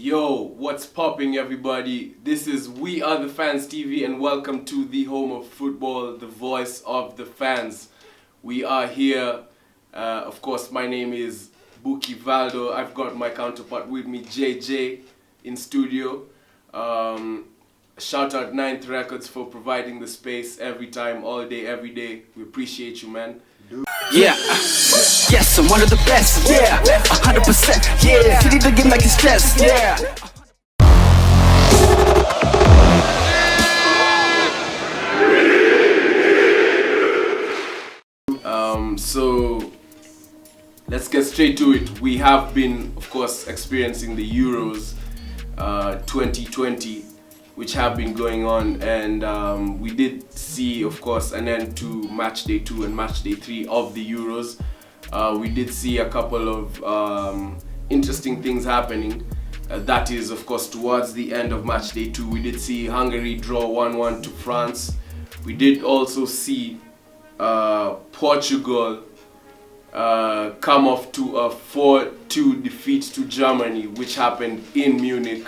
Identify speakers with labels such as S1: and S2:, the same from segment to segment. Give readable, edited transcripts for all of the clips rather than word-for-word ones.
S1: Yo, what's popping, everybody? This is We Are the Fans TV, and welcome to the home of football, the voice of the fans. We are here. Of course, my name is Buki Valdo. I've got my counterpart with me, JJ, in studio. Shout out Ninth Records for providing the space every time, all day, every day. We appreciate you, man.
S2: Yeah, yes, I'm one of the best, yeah, 100%, yeah, he need to get like his chest, yeah.
S1: So let's get straight to it. We have been, of course, experiencing the Euros 2020, which have been going on, and we did see, of course, an end to match day 2 and match day 3 of the Euros. We did see a couple of interesting things happening. That is, of course, towards the end of match day 2, we did see Hungary draw 1-1 to France. We did also see Portugal come off to a 4-2 defeat to Germany, which happened in Munich.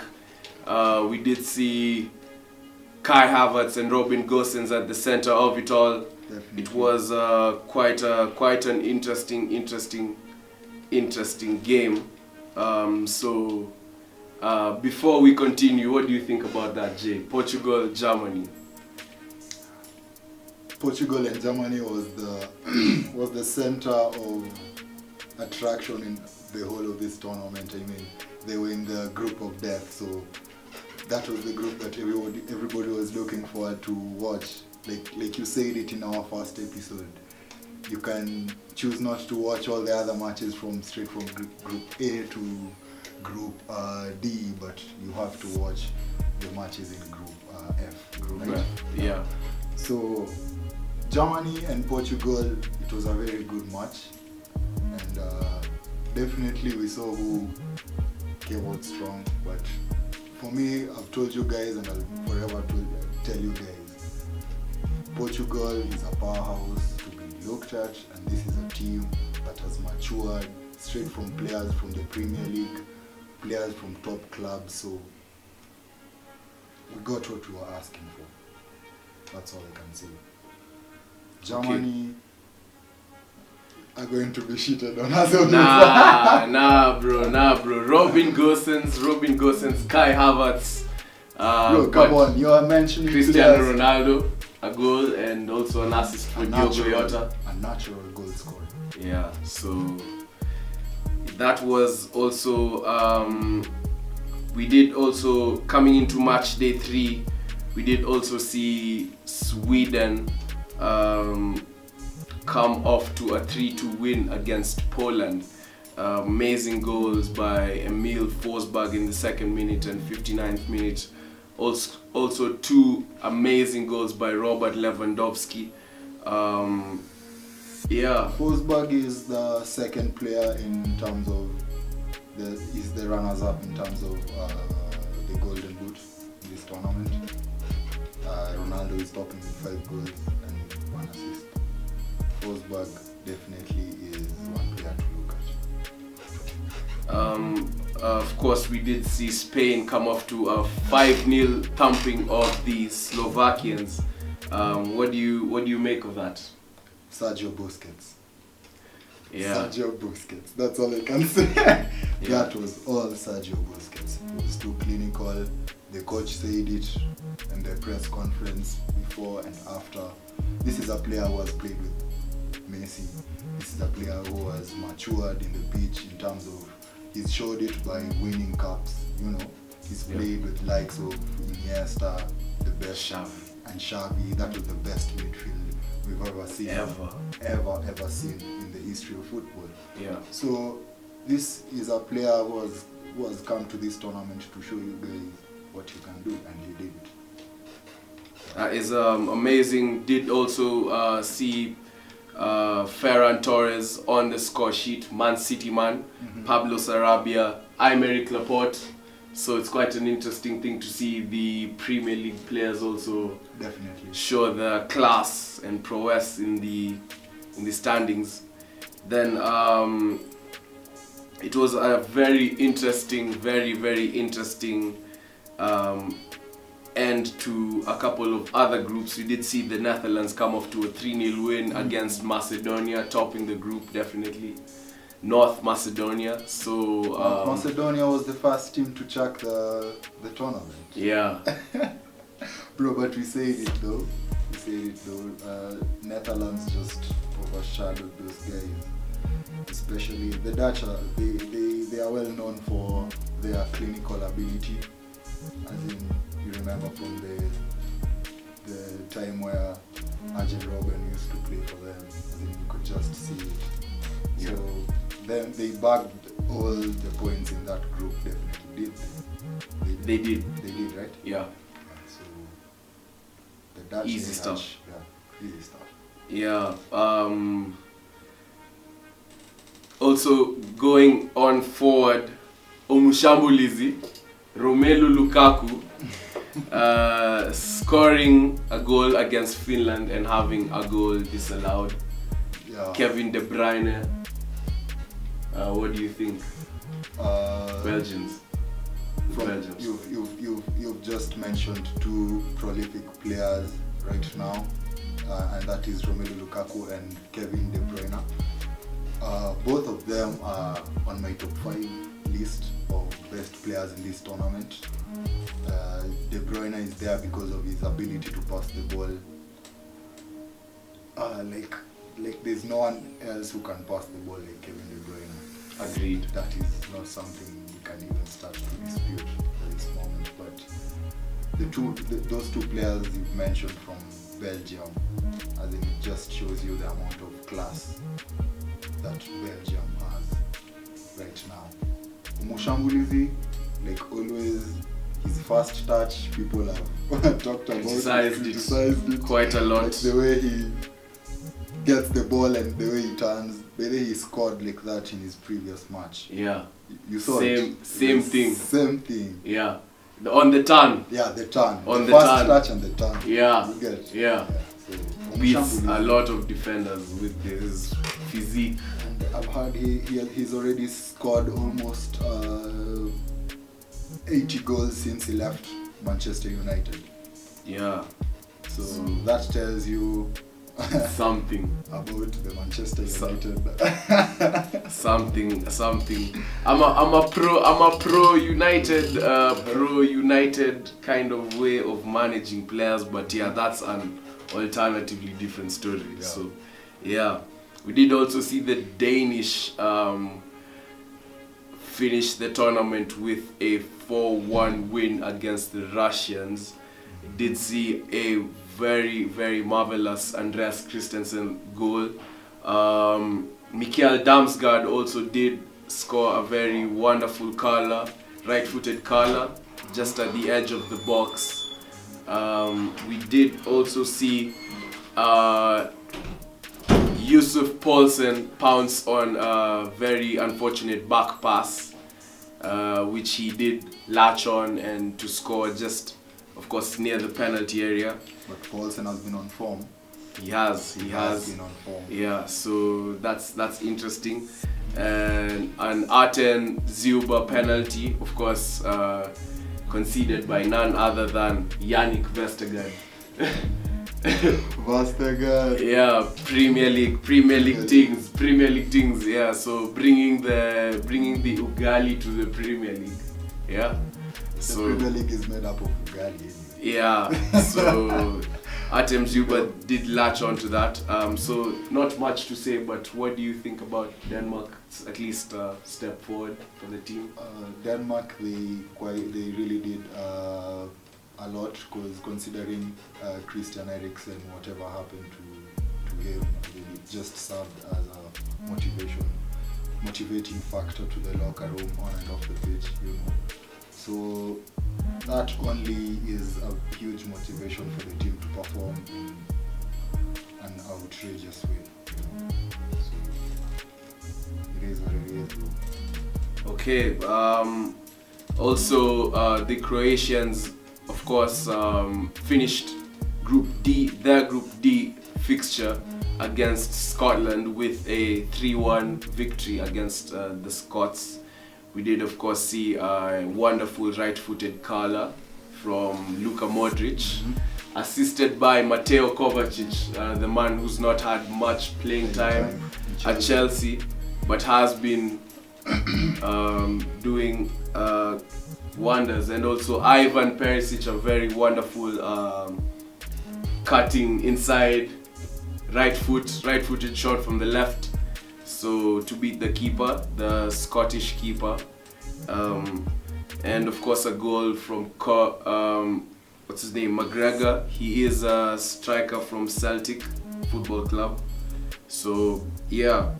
S1: We did see Kai Havertz and Robin Gosens at the center of it all.
S3: Definitely.
S1: It was quite an interesting game. So before we continue, what do you think about that, Jay? Portugal, Germany.
S3: Portugal and Germany was the center of attraction in the whole of this tournament. I mean, they were in the group of death, so that was the group that everybody was looking forward to watch. Like you said it in our first episode, you can choose not to watch all the other matches straight from group A to group D, but you have to watch the matches in group F. Right?
S1: Yeah.
S3: So Germany and Portugal, it was a very good match, and definitely we saw who came out strong. But for me, I've told you guys, and I'll forever tell you guys, Portugal is a powerhouse to be looked at, and this is a team that has matured straight from players from the Premier League, players from top clubs. So we got what we were asking for. That's all I can say. Germany are going to be shitted on as of
S1: Nah, bro. Robin Gosens, Kai Havertz.
S3: Bro, come on, you are mentioning
S1: Cristiano
S3: players.
S1: Ronaldo, a goal and also an assist for Diogo Jota.
S3: A natural goal scorer.
S1: Yeah, so that was also, we did also, coming into match day 3, we did also see Sweden come off to a 3-2 win against Poland. Amazing goals by Emil Forsberg in the 2nd minute and 59th minute. Also 2 amazing goals by Robert Lewandowski. Yeah.
S3: Forsberg is the second player in terms of is the runners-up in terms of the Golden Boot in this tournament. Ronaldo is topping with 5 goals and 1 assist. Forsberg definitely is one player to look at.
S1: Of course, we did see Spain come off to a 5-0 thumping of the Slovakians. What do you make of that?
S3: Sergio Busquets.
S1: Yeah.
S3: Sergio Busquets. That's all I can say. That was all Sergio Busquets. It was too clinical. The coach said it in the press conference before and after. This is a player who has played with Messi. This is a player who has matured in the pitch in terms of he's showed it by winning cups. You know, he's played with likes of Iniesta, the best,
S1: Xavi.
S3: and Xavi. That was the best midfield we've ever seen, ever seen in the history of football.
S1: Yeah.
S3: So this is a player who has come to this tournament to show you guys what you can do, and he did it.
S1: That is amazing. Did also see Ferran Torres on the score sheet, Man City man, Pablo Sarabia, Aymeric Laporte. So it's quite an interesting thing to see the Premier League players also
S3: Definitely
S1: show the class and prowess in the standings. Then it was a very interesting, very interesting end to a couple of other groups. We did see the Netherlands come off to a 3-0 win against Macedonia, topping the group definitely. North Macedonia. So
S3: Macedonia was the first team to chuck the tournament.
S1: Yeah.
S3: Bro, but we said it though. Netherlands just overshadowed those guys. Especially the Dutch. They are well known for their clinical ability. As in, you remember from the time where Arjen Robben used to play for them. As in, you could just see it. So then they bagged all the points in that group. Definitely did.
S1: They did,
S3: right?
S1: Yeah.
S3: So the Dutch.
S1: Easy stuff.
S3: Yeah, easy stuff.
S1: Yeah. Also going on forward, Omushambulizi, Romelu Lukaku, scoring a goal against Finland and having a goal disallowed.
S3: Yeah.
S1: Kevin De Bruyne. What do you think? Belgians. Belgians.
S3: You've just mentioned two prolific players right now, and that is Romelu Lukaku and Kevin De Bruyne. Both of them are on my top 5 list of best players in this tournament. De Bruyne is there because of his ability to pass the ball. Like there's no one else who can pass the ball like Kevin De Bruyne.
S1: Agreed.
S3: That is not something we can even start to dispute at this moment. But those two players you've mentioned from Belgium, as in it just shows you the amount of class that Belgium has right now. Mushambulizi, like always, his first touch, people have talked about
S1: criticized it quite a lot.
S3: Like the way he gets the ball and the way he turns, the way he scored like that in his previous match.
S1: Yeah.
S3: You saw
S1: Same thing.
S3: Same thing.
S1: Yeah. On the turn.
S3: Yeah, the turn.
S1: On the
S3: first
S1: turn.
S3: touch and the turn.
S1: Yeah.
S3: You get it?
S1: Yeah.
S3: So,
S1: Beats a lot of defenders with his physique.
S3: And I've heard he's already scored almost 80 goals since he left Manchester United.
S1: Yeah.
S3: So that tells you
S1: something
S3: about the Manchester United.
S1: something. I'm a pro United kind of way of managing players, but yeah, that's an alternatively different story.
S3: Yeah.
S1: So yeah, we did also see the Danish finish the tournament with a 4-1 win against the Russians. Did see a very marvelous Andreas Christensen goal. Mikael Damsgaard also did score a very wonderful curler, right-footed curler, just at the edge of the box. We did also see Yusuf Poulsen pounce on a very unfortunate back pass, which he did latch on and to score just, of course, near the penalty area.
S3: But Poulsen has been on form.
S1: He has
S3: been on form.
S1: Yeah, so that's interesting. And an Arten Ziuba penalty, of course, conceded by none other than Yannick Vestergaard.
S3: Vestergaard.
S1: Yeah, Premier League things. Yeah, so bringing the ugali to the Premier League. Yeah.
S3: The Premier League is made up of ugali anyway.
S1: Yeah, so Artem Ziuba did latch on to that. So not much to say, but what do you think about Denmark? It's at least a step forward for the team.
S3: Denmark, they really did a lot, because considering Christian Eriksen, whatever happened to him, it just served as a motivating factor to the locker room on and off the pitch, you know. So that only is a huge motivation for the team to perform in an outrageous way, you know. So it is what it is, bro.
S1: Okay. Also, the Croatians, of course, finished their Group D fixture against Scotland with a 3-1 victory against the Scots. We did, of course, see a wonderful right-footed curler from Luka Modric, assisted by Mateo Kovacic, the man who's not had much playing time at Chelsea, but has been doing wonders. And also Ivan Perisic, a very wonderful cutting inside right-footed shot from the left, so to beat the keeper, the Scottish keeper. And of course a goal from what's his name, McGregor. He is a striker from Celtic Football Club. So yeah,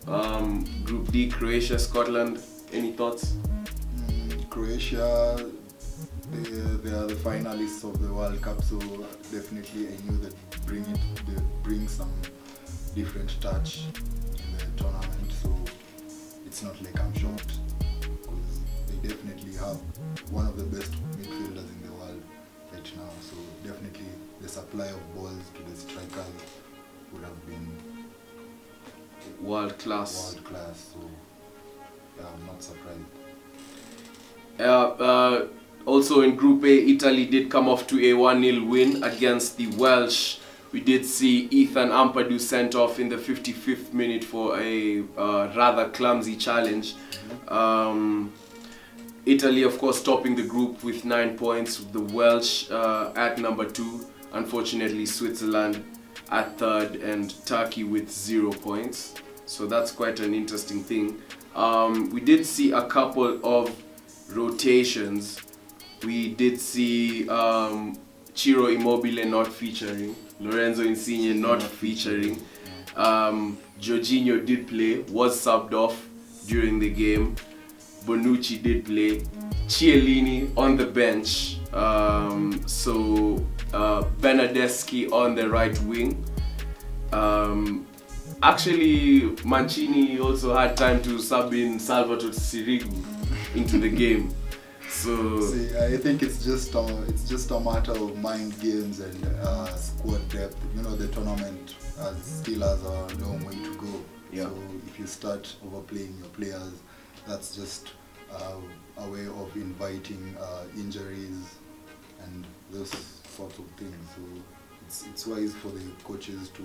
S1: Group D, Croatia, Scotland. Any thoughts?
S3: Croatia, they are the finalists of the World Cup, so definitely I knew that they bring some different touch in the tournament. So it's not like I'm shocked, because they definitely have one of the best midfielders in the world right now. So definitely the supply of balls to the strikers would have been
S1: World class.
S3: So yeah, I'm not surprised.
S1: Also in Group A, Italy did come off to a 1-0 win against the Welsh. We did see Ethan Ampadu sent off in the 55th minute for a rather clumsy challenge. Italy, of course, topping the group with 9 points. The Welsh at number 2. Unfortunately, Switzerland at 3rd, and Turkey with 0 points. So that's quite an interesting thing. We did see a couple of rotations. We did see Ciro Immobile not featuring, Lorenzo Insigne not featuring. Jorginho did play, was subbed off during the game. Bonucci did play. Chiellini on the bench. Bernardeschi on the right wing. Actually, Mancini also had time to sub in Salvatore Sirigu into the game. So
S3: see, I think it's just a matter of mind games and squad depth. You know, the tournament still has a long way to go.
S1: Yeah.
S3: So if you start overplaying your players, that's just a way of inviting injuries and those sorts of things. So it's wise for the coaches to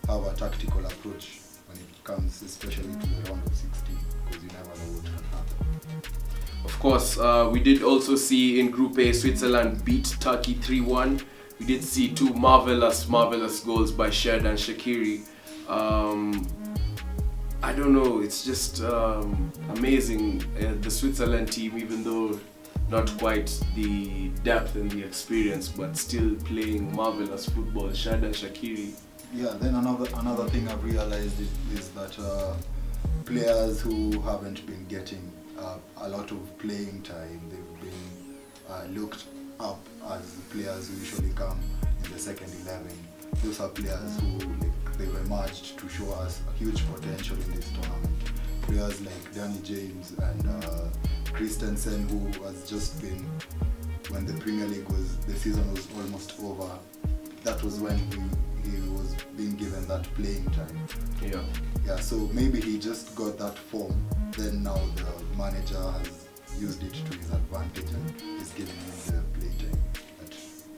S3: have a tactical approach when it comes, especially to the round of 16, because you never know what can happen.
S1: of course, we did also see in Group A, Switzerland beat Turkey 3-1. We did see two marvelous goals by Xherdan Shaqiri. I don't know, it's just amazing. The Switzerland team, even though not quite the depth and the experience, but still playing marvelous football. Xherdan Shaqiri.
S3: Yeah, then another thing I've realized is that players who haven't been getting a lot of playing time, they've been looked up as players who usually come in the second 11. Those are players who they've emerged to show us a huge potential in this tournament. Players like Danny James and Christensen, who has just been, when the Premier League the season was almost over, that was when he was being given that playing time. Yeah, so maybe he just got that form, then now the manager has used it to his advantage and is giving him the play time that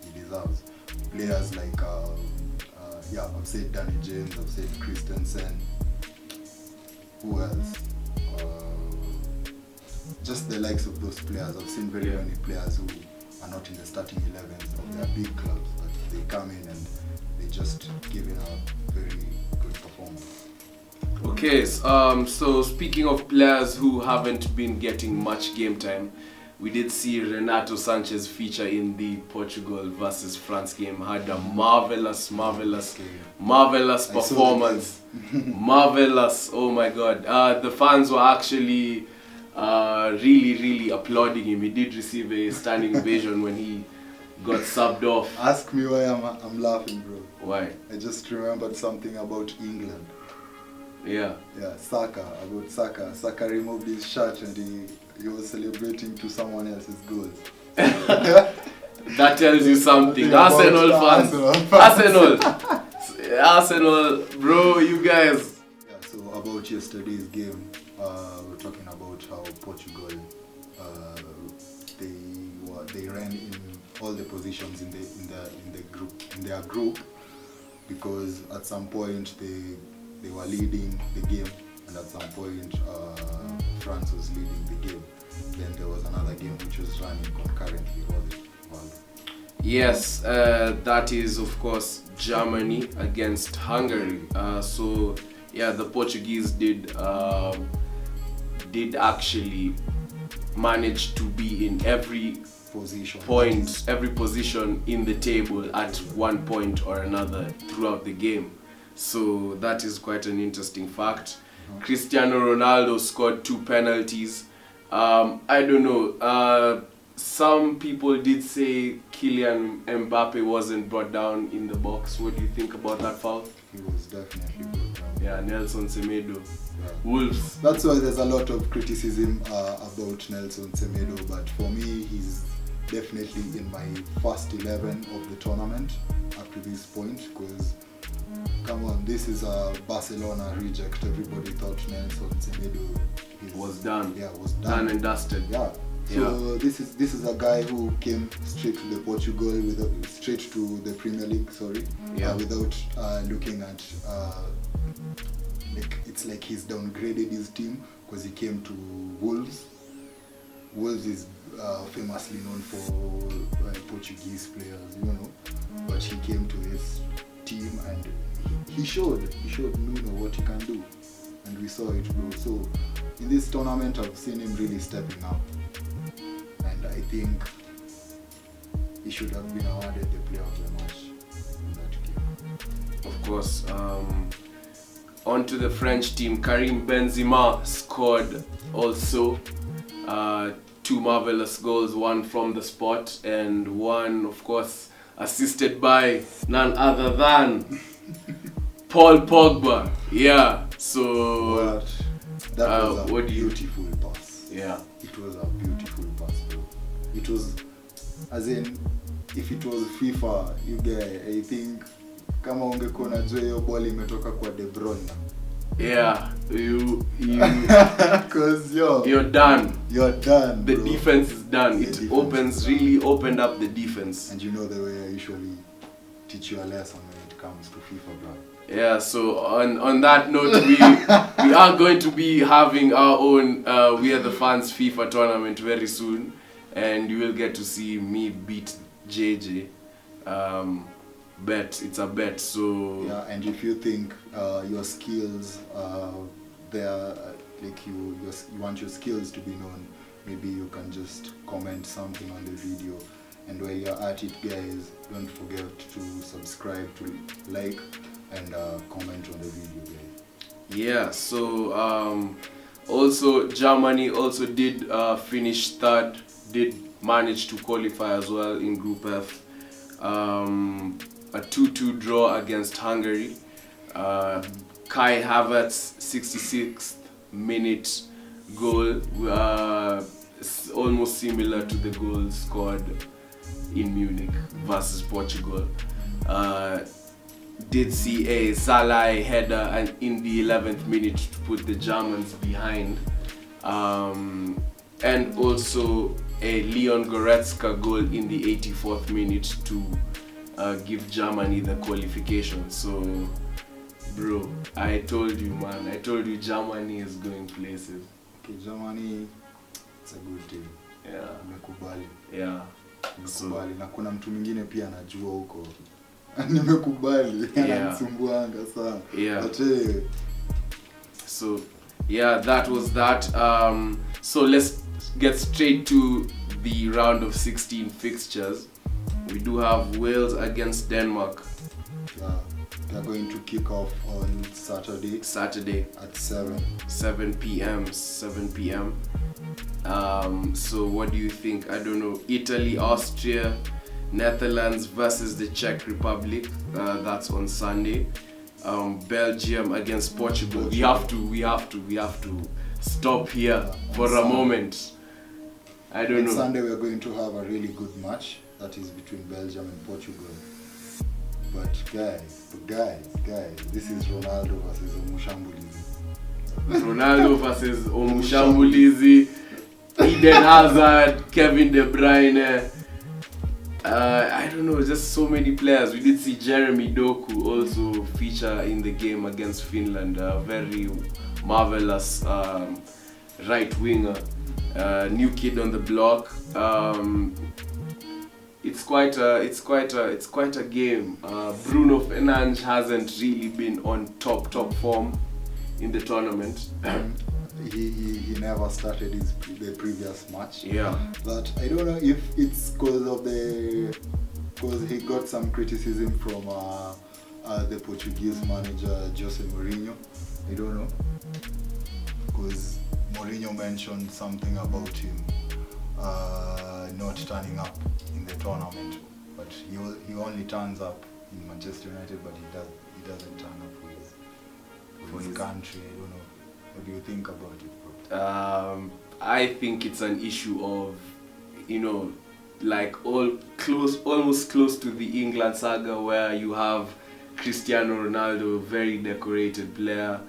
S3: he deserves. Players like I've said Danny James, I've said Christensen. Who else? Just the likes of those players. I've seen very many players who are not in the starting 11s of their big clubs, but they come in and they just give in a very good performance.
S1: Okay, so speaking of players who haven't been getting much game time, we did see Renato Sanchez feature in the Portugal versus France game. Had a marvelous performance. Marvelous, oh my god. The fans were actually really applauding him. He did receive a standing ovation when he got subbed off.
S3: Ask me why I'm laughing, bro.
S1: Why?
S3: I just remembered something about England.
S1: Yeah,
S3: Saka. Saka removed his shirt and he was celebrating to someone else's goals.
S1: that tells you something. Arsenal fans. Arsenal. Arsenal, bro, you guys.
S3: Yeah, so about yesterday's game, we're talking about how Portugal they ran in all the positions in their group because at some point they were leading the game, and at some point France was leading the game. Then there was another game which was running concurrently.
S1: Yes, that is of course Germany against Hungary. So yeah, the Portuguese did actually manage to be in every position in the table at one point or another throughout the game. So that is quite an interesting fact. Cristiano Ronaldo scored 2 penalties. I don't know. Some people did say Kylian Mbappe wasn't brought down in the box. What do you think about that foul?
S3: He was definitely brought down.
S1: Yeah, Nelson Semedo.
S3: Yeah.
S1: Wolves.
S3: That's why there's a lot of criticism about Nelson Semedo, but for me, he's definitely in my first 11 of the tournament up to this point, because come on, this is a Barcelona reject. Everybody thought Nelson Semedo
S1: was done.
S3: Yeah, was done
S1: and dusted.
S3: Yeah. So this is a guy who came straight to the straight to the Premier League. Without looking at it's like he's downgraded his team because he came to Wolves. Wolves is famously known for Portuguese players, but he came to this team and he showed Nuno what he can do, and we saw it, bro. So in this tournament, I've seen him really stepping up, and I think he should have been awarded the player of the match in that game.
S1: Of course. On to the French team. Karim Benzema scored also 2 marvelous goals, one from the spot and one, of course, assisted by none other than Paul Pogba. Yeah, so
S3: that was a
S1: what do you...
S3: beautiful pass.
S1: Yeah,
S3: it was a beautiful pass, bro. It was, as in, if it was FIFA, you guys, I think kama ungekuwa unajua hiyo ball imetoka kwa De Bruyne.
S1: Yeah, you
S3: cause you're
S1: done.
S3: You're done.
S1: The
S3: bro.
S1: defense is done. It really opened up the defense.
S3: And you know the way I usually teach you a lesson when it comes to FIFA, bro.
S1: Yeah, so on that note, we are going to be having our own We Are the Fans FIFA tournament very soon, and you will get to see me beat JJ. It's a bet. So
S3: yeah, and if you think your skills like you want your skills to be known, maybe you can just comment something on the video. And while you're at it, guys, don't forget to subscribe, to like, and comment on the video, guys.
S1: Yeah, so also Germany also did finish third, did manage to qualify as well in Group F. A 2-2 draw against Hungary. Kai Havertz 66th minute goal, almost similar to the goal scored in Munich versus Portugal. Did see a Salah header in the 11th minute to put the Germans behind, and also a Leon Goretzka goal in the 84th minute to give Germany the qualification. So, bro, I told you, man. I told you Germany is going places.
S3: Okay, Germany, it's a good team.
S1: Yeah.
S3: Nimekubali.
S1: Yeah.
S3: Nimekubali. Na kuna mtu mwingine pia anajua huko. Nimekubali. Anasumbuanga sana.
S1: Yeah.
S3: But,
S1: so, yeah, that was that. So let's get straight to the round of 16 fixtures. We do have Wales against Denmark.
S3: Yeah, they're going to kick off on Saturday at
S1: 7 p.m. So what do you think? I don't know. Italy, Austria, Netherlands versus the Czech Republic. That's on Sunday. Belgium against Portugal. We have to stop here for a moment. I don't know.
S3: Sunday we are going to have a really good match. That is between Belgium and Portugal. But guys, this is Ronaldo versus Omushambulizi.
S1: Ronaldo versus Omushambulizi, Eden Hazard, Kevin De Bruyne. I don't know, just so many players. We did see Jeremy Doku also feature in the game against Finland. A very marvelous right winger, new kid on the block. It's quite a game. Bruno Fernandes hasn't really been on top form in the tournament.
S3: He never started the previous match.
S1: Yeah.
S3: But I don't know if it's because he got some criticism from the Portuguese manager Jose Mourinho. I don't know, because Mourinho mentioned something about him not turning up in the tournament, but he only turns up in Manchester United, but he doesn't turn up for his country. I don't know. What do you think about it, bro?
S1: I think it's an issue of, like almost close to the England saga, where you have Cristiano Ronaldo, very decorated player.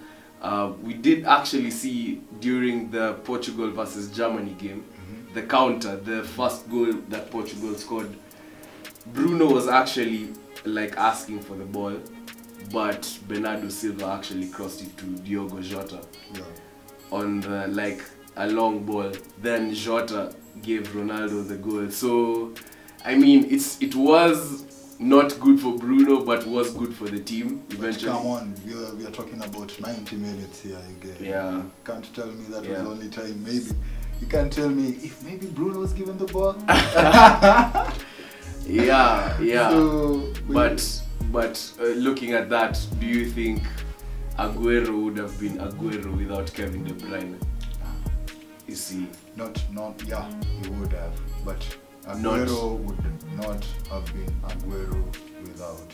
S1: We did actually see during the Portugal versus Germany game, the counter, the first goal that Portugal scored, Bruno was actually like asking for the ball, but Bernardo Silva actually crossed it to Diogo Jota on the, like, a long ball. Then Jota gave Ronaldo the goal. So I mean, it was not good for Bruno, but was good for the team eventually.
S3: But come on, we are talking about 90 minutes here again.
S1: Yeah.
S3: You can't tell me that was only time. Maybe you can't tell me if maybe Bruno was given the ball.
S1: Yeah.
S3: So,
S1: but looking at that, do you think Aguero would have been Aguero without Kevin De Bruyne? You see,
S3: not yeah, he would have, but Aguero would not have been Aguero without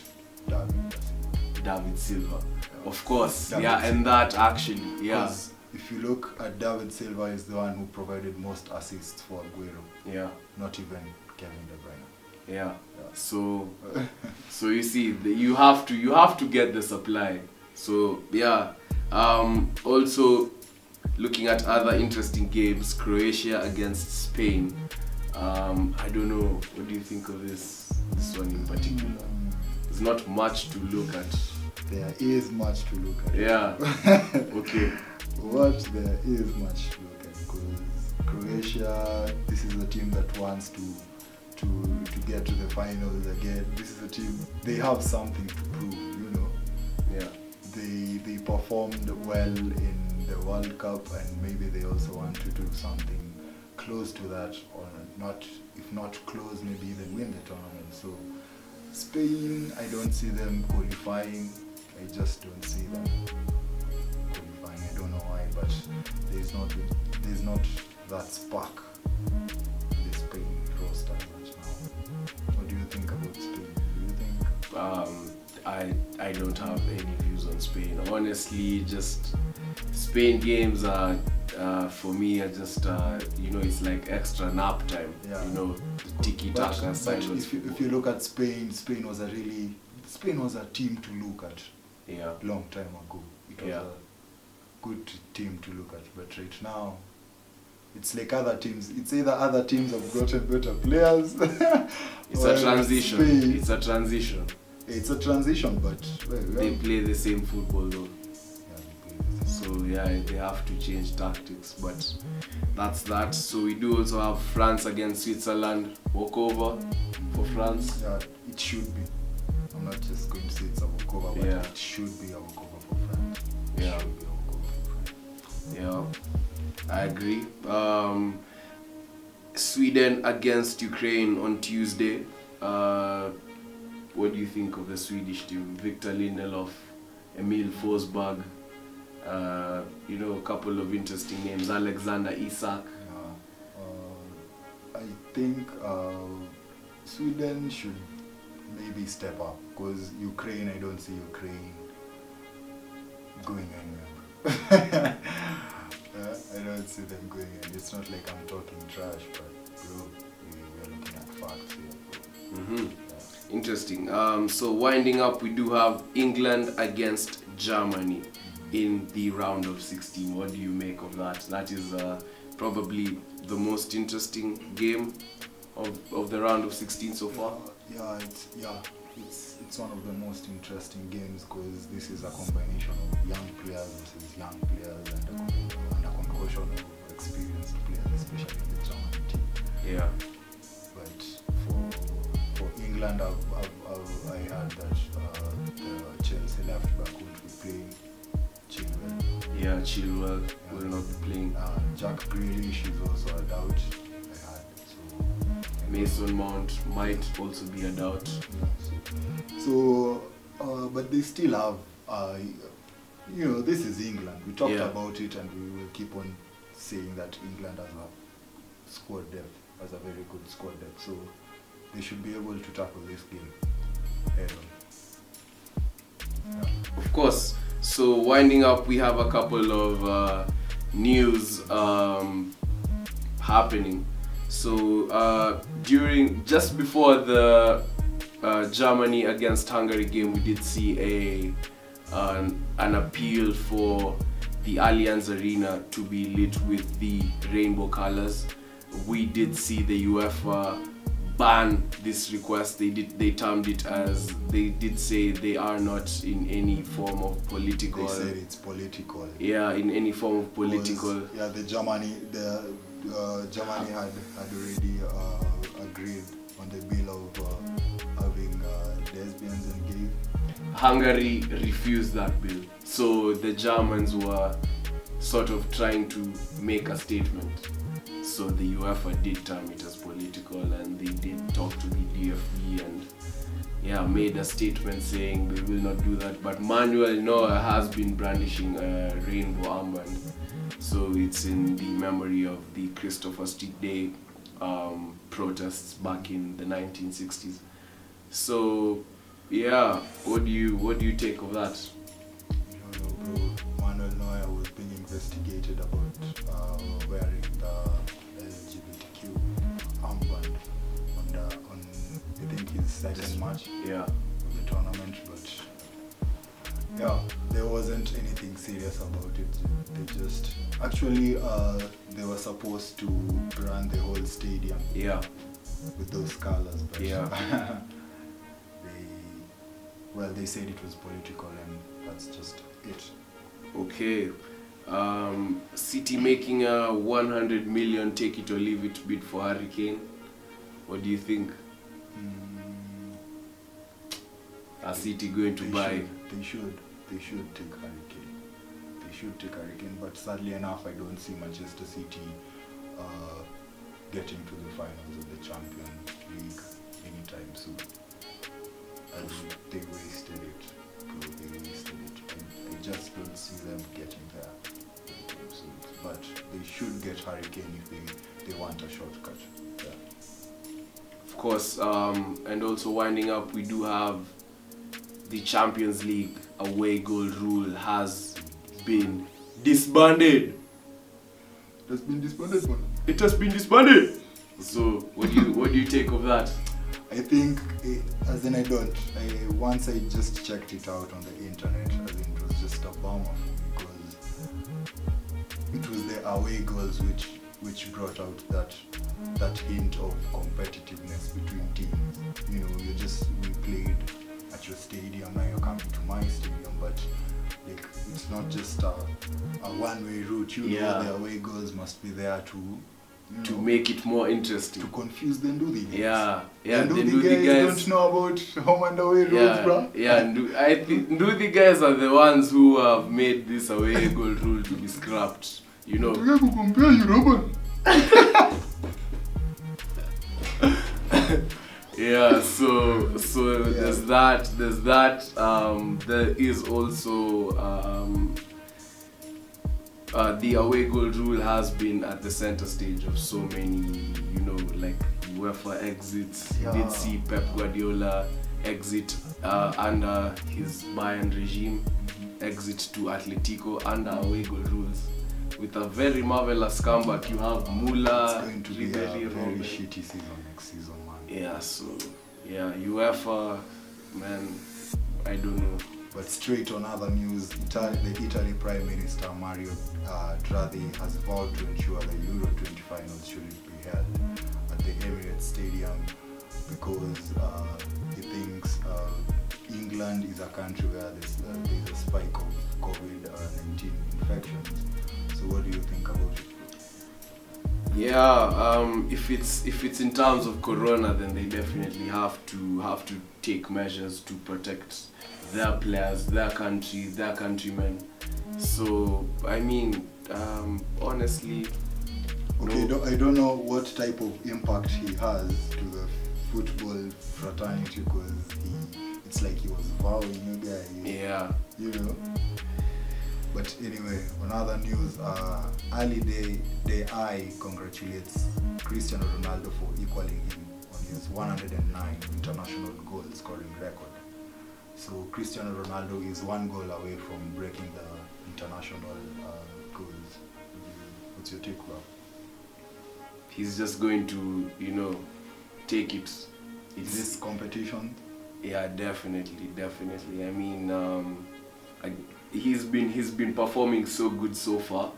S1: David Silva. Of course,
S3: David
S1: yeah,
S3: Silva.
S1: and that actually, yeah.
S3: Because if you look at David Silva, is the one who provided most assists for Aguero.
S1: Yeah.
S3: Not even Kevin De Bruyne.
S1: Yeah. So you see, you have to get the supply. So yeah. Also, looking at other interesting games, Croatia against Spain. I don't know. What do you think of this one in particular? There's not much to look at.
S3: There is much to look at.
S1: Yeah. Okay.
S3: What there is much to look at, because Croatia, this is a team that wants to get to the finals again. This is a team, they have something to prove,
S1: Yeah.
S3: They performed well in the World Cup, and maybe they also want to do something close to that, or not, if not close, maybe even win the tournament. So Spain, I don't see them qualifying. I just don't see them qualifying. I don't know why, but there's not that spark in the Spain roster much now. What do you think about Spain? Do you think?
S1: I don't have any views on Spain. Honestly, just Spain games are for me are just it's like extra nap time.
S3: Yeah.
S1: The tiki-taka style.
S3: But if you look at Spain, Spain was a team to look at.
S1: Yeah.
S3: Long time ago. It was
S1: Yeah.
S3: a good team to look at, but right now it's like other teams. It's either other teams have gotten better players.
S1: It's a transition.
S3: Spain,
S1: It's a transition.
S3: it's a transition, but
S1: They play the same football though.
S3: yeah, they play the same.
S1: So yeah, they have to change tactics, but that's that. So we do also have France against Switzerland. Walkover for France.
S3: Yeah, it should be. I'm not just going to say it's a walkover, but
S1: Yeah.
S3: it should be a walkover for France. It
S1: Yeah.
S3: should be a walkover for France.
S1: Yeah, I agree. Sweden against Ukraine on Tuesday. What do you think of the Swedish team? Victor Lindelof, Emil Forsberg, a couple of interesting names. Alexander Isak.
S3: I think Sweden should maybe step up, because Ukraine, I don't see Ukraine going anywhere. I don't see them going anywhere. It's not like I'm talking trash, but bro, we are looking at facts here. Bro.
S1: Mm-hmm.
S3: Yeah.
S1: Interesting. So winding up, we do have England against Germany in the round of 16. What do you make of that? That is probably the most interesting game of the round of 16 so far.
S3: It's one of the most interesting games because this is a combination of young players versus young players and a concoction of experienced players, especially in the German team.
S1: Yeah.
S3: But for England, I heard that the Chelsea left back would be playing Chilwell.
S1: Yeah, Chilwell will not be playing.
S3: Jack Grealish is also a doubt, I heard. So
S1: Mason Mount might also be a doubt.
S3: But they still have, this is England. We talked
S1: Yeah.
S3: about it, and we will keep on saying that England has a squad depth, has a very good squad depth. So they should be able to tackle this game head on. Yeah.
S1: Of course. So winding up, we have a couple of news happening. So just before the Germany against Hungary game, we did see an appeal for the Allianz Arena to be lit with the rainbow colors. We did see the UEFA ban this request. They termed it as, they did say they are not in any form of political.
S3: They said it's political.
S1: Yeah, in any form of political.
S3: Germany had already agreed on the bill of having lesbians and gays.
S1: Hungary refused that bill, so the Germans were sort of trying to make a statement. So the UEFA did term it as political, and they did talk to the DFB and made a statement saying they will not do that. But Manuel Neuer has been brandishing a rainbow armband, so it's in the memory of the Christopher Street Day protests back in the 1960s. So what do you take of that?
S3: I don't know, bro. Manuel Neuer was being investigated about wearing the LGBTQ armband on I think his second match of the tournament, but there wasn't anything serious about it. They just they were supposed to brand the whole stadium with those colors, but they said it was political, and that's just it.
S1: Okay. City making a 100 million take it or leave it bid for Harry Kane. What do you think? Are City going to buy?
S3: They should take Harry Kane. They should take Harry Kane, but sadly enough, I don't see Manchester City getting to the finals of the Champions League anytime soon. They wasted it. Bro, they wasted it. I just don't see them getting there anytime soon. But they should get Harry Kane if they want a shortcut. Yeah.
S1: Of course, and also winding up, we do have the Champions League away goal rule has been disbanded.
S3: It has been disbanded, man.
S1: It has been disbanded. So what do you take of that?
S3: I think, once I just checked it out on the internet, it was just a bummer because it was the away goals which brought out that hint of competitiveness between teams. You know, we played at your stadium, now you're coming to my stadium, but like it's not just a one-way route. Know, the away goals must be there to
S1: make it more interesting.
S3: To confuse the Nduthi guys.
S1: Yeah.
S3: The Nduthi guys don't know about home and away rules, bro.
S1: Yeah, I think Nduthi guys are the ones who have made this away goal rule to be scrapped. You know. So there's that. There is also the away goal rule has been at the center stage of so many, like UEFA exits. You did see Pep Guardiola exit under his Bayern regime, exit to Atletico under away goal rules. With a very marvelous comeback, you have Müller,
S3: It's going to be a very shitty season next season, man.
S1: Yeah, so Yeah, UEFA, man, I don't know.
S3: But straight on other news, the Italy Prime Minister Mario Draghi has vowed to ensure the Euro 20 finals shouldn't be held at the Emirates Stadium because he thinks England is a country where there's a spike of COVID-19 infections. So what do you think about it?
S1: Yeah, if it's in terms of corona, then they definitely have to take measures to protect their players, their country, their countrymen. So I mean, honestly,
S3: Okay,
S1: no.
S3: I don't know what type of impact he has to the football fraternity because it's like he was vowing you guys.
S1: Yeah.
S3: You know. But anyway, on other news, Ali Day I congratulates Cristiano Ronaldo for equaling him on his 109 international goal scoring record. So Cristiano Ronaldo is one goal away from breaking the international goals. What's your take, bro?
S1: He's just going to, take it.
S3: Is this competition?
S1: Yeah, definitely. I mean, he's been performing so good so far.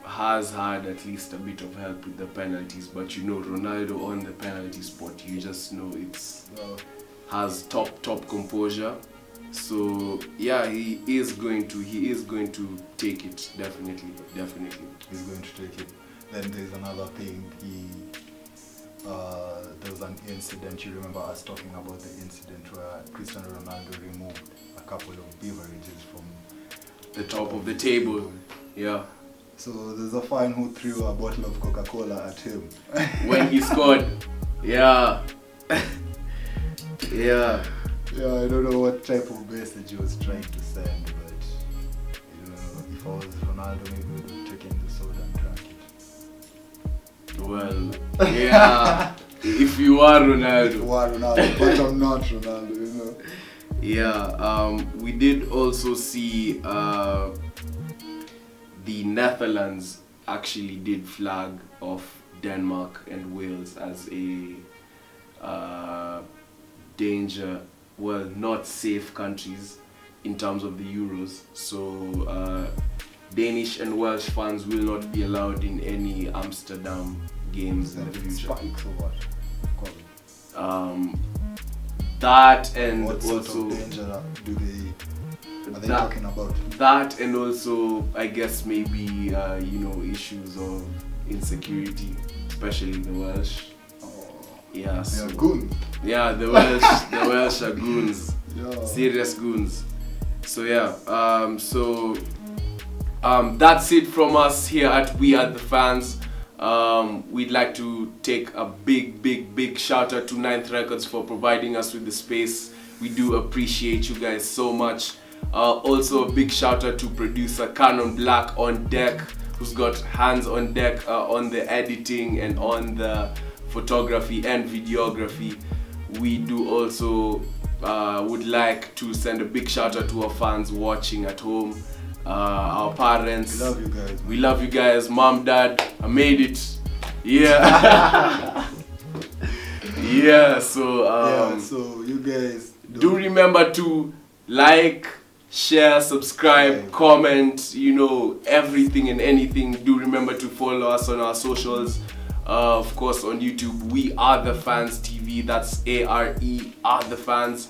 S1: Has had at least a bit of help with the penalties, but Ronaldo on the penalty spot, you just know has top composure. So yeah, he is going to take it, definitely.
S3: He's going to take it. Then there's another thing. There was an incident. You remember us talking about the incident where Cristiano Ronaldo removed a couple of beverages from
S1: The top of the table. Yeah.
S3: So there's a fan who threw a bottle of Coca-Cola at him
S1: When he scored. Yeah. Yeah.
S3: Yeah, I don't know what type of message he was trying to send, but if I was Ronaldo, maybe I would have taken the soda and drank it.
S1: Well, yeah. If you are Ronaldo.
S3: You are Ronaldo, but I'm not Ronaldo,
S1: Yeah, we did also see the Netherlands actually did flag off Denmark and Wales as a danger, well, not safe countries in terms of the Euros. So Danish and Welsh fans will not be allowed in any Amsterdam games in the future.
S3: Spikes or what?
S1: That and
S3: What sort
S1: also
S3: of danger are they talking about?
S1: that and also I guess maybe issues of insecurity, especially the Welsh. Yeah,
S3: They are goons.
S1: Yeah, the Welsh are goons.
S3: Yeah.
S1: Serious goons. So yeah, that's it from us here at We Are The Fans. We'd like to take a big shout out to Ninth Records for providing us with the space. We do appreciate you guys so much. Also a big shout out to producer Canon Black on deck, who's got hands on deck on the editing and on the photography and videography. We do also would like to send a big shout out to our fans watching at home, our parents.
S3: We love you guys.
S1: We love you guys, mom, dad. I made it. Yeah. Yeah. So
S3: so you guys
S1: do remember to like, share, subscribe, comment, everything and anything. Do remember to follow us on our socials. Of course, on YouTube, We Are The Fans TV. That's ARE, Are The Fans.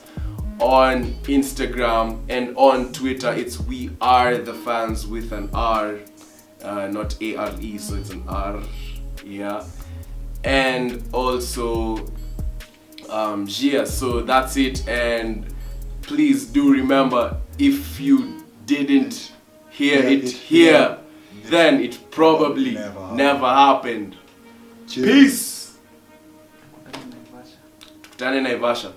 S1: On Instagram and on Twitter, it's We Are The Fans with an R, not ARE, so it's an R. Yeah. And also, so that's it. And please do remember, if you didn't hear it here, then it probably never happened.
S3: Cheers.
S1: Peace. Tukutane Naivasha.